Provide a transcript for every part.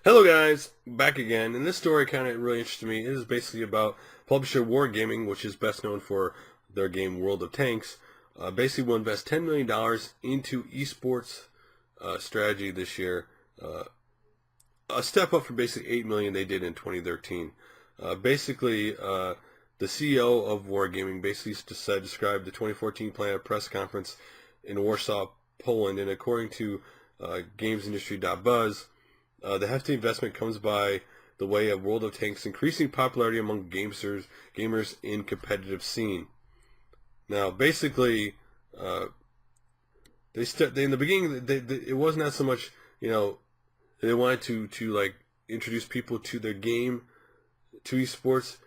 Hello guys, back again, and this story kind of really interested me. It is basically about publisher Wargaming, which is best known for their game World of Tanks. Basically will invest $10 million into esports strategy this year. A step up from basically $8 million they did in 2013. The CEO of Wargaming basically described the 2014 plan at a press conference in Warsaw, Poland, and according to GamesIndustry.buzz, the hefty investment comes by the way of World of Tanks increasing popularity among gamers in competitive scene. Now, basically, they in the beginning it was not so much they wanted to like introduce people to their game, to esports.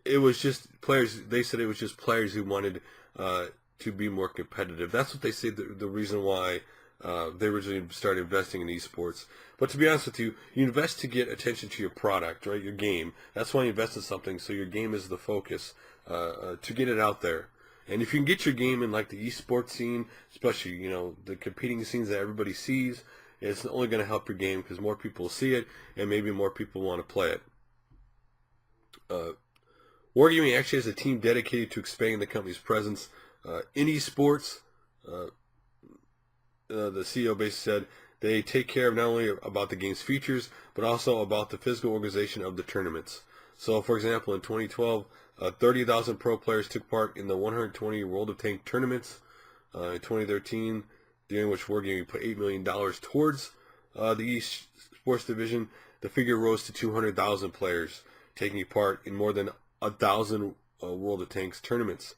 It was just players. They said it was just players who wanted to be more competitive. That's what they say. The reason why they originally started investing in esports. But to be honest with you, you invest to get attention to your product, right? Your game. That's why you invest in something. So your game is the focus to get it out there. And if you can get your game in like the esports scene, especially the competing scenes that everybody sees, it's only going to help your game because more people will see it and maybe more people want to play it. Wargaming actually has a team dedicated to expanding the company's presence in esports. The CEO basically said they take care of not only about the game's features, but also about the physical organization of the tournaments. So, for example, in 2012, 30,000 pro players took part in the 120 World of Tank tournaments. In 2013, during which Wargaming put $8 million towards the eSports division, the figure rose to 200,000 players taking part in more than 1,000 World of Tanks tournaments.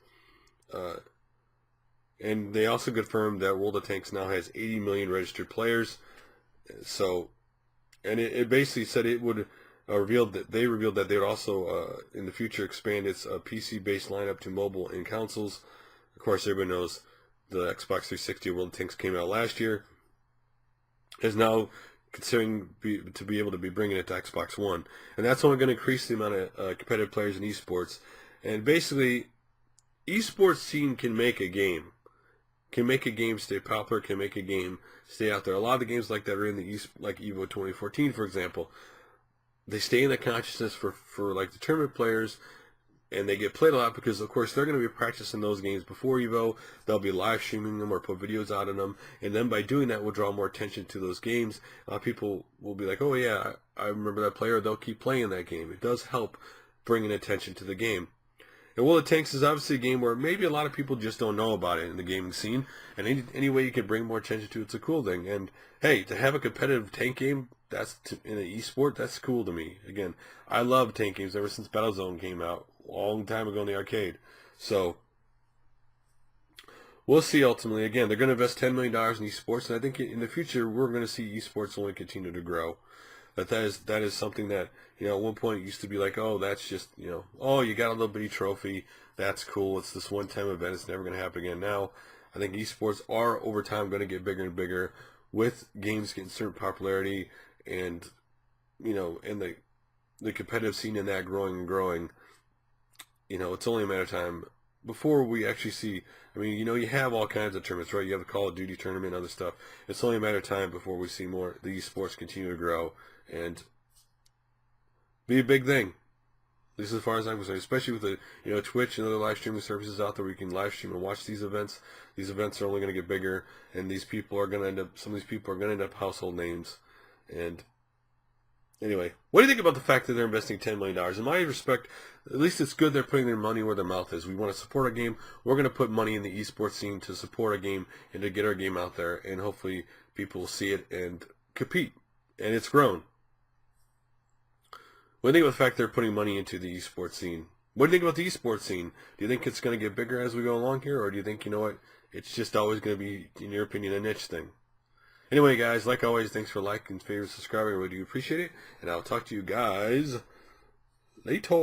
And they also confirmed that World of Tanks now has 80 million registered players. So, and it basically said it would revealed that they would also in the future expand its PC-based lineup to mobile and consoles. Of course, everybody knows the Xbox 360 World of Tanks came out last year. Is now considering to be able to be bringing it to Xbox One, and that's only going to increase the amount of competitive players in esports. And basically, esports scene can make a game stay popular, can make a game stay out there. A lot of the games like that are in the East, like Evo 2014, for example. They stay in the consciousness for like the tournament players, and they get played a lot because, of course, they're going to be practicing those games before Evo. They'll be live streaming them or put videos out on them, and then by doing that, we'll draw more attention to those games. People will be like, "Oh yeah, I remember that player." They'll keep playing that game. It does help bringing attention to the game. And World of Tanks is obviously a game where maybe a lot of people just don't know about it in the gaming scene. And any way you can bring more attention to it's a cool thing. And hey, to have a competitive tank game in an esport, that's cool to me. Again, I love tank games ever since Battlezone came out a long time ago in the arcade. So we'll see ultimately. Again, they're going to invest $10 million in esports. And I think in the future, we're going to see esports only continue to grow. That is something that at one point it used to be like, oh, that's just oh, you got a little bitty trophy, that's cool, it's this one-time event, it's never going to happen again. Now I think esports are over time going to get bigger and bigger with games getting certain popularity, and and the competitive scene in that growing and growing. It's only a matter of time before we actually see. I mean, you have all kinds of tournaments, right? You have the Call of Duty tournament and other stuff. It's only a matter of time before we see more the esports continue to grow and be a big thing. At least as far as I'm concerned, especially with the Twitch and other live streaming services out there where you can live stream and watch these events. These events are only going to get bigger, and some of these people are going to end up household names. And anyway, what do you think about the fact that they're investing $10 million? In my respect, at least it's good they're putting their money where their mouth is. We want to support a game. We're going to put money in the esports scene to support a game and to get our game out there, and hopefully people will see it and compete. And it's grown. What do you think about the fact they're putting money into the esports scene? What do you think about the esports scene? Do you think it's going to get bigger as we go along here, or do you think, it's just always going to be, in your opinion, a niche thing? Anyway, guys, like always, thanks for liking, favorite, subscribing. I really do appreciate it, and I'll talk to you guys later.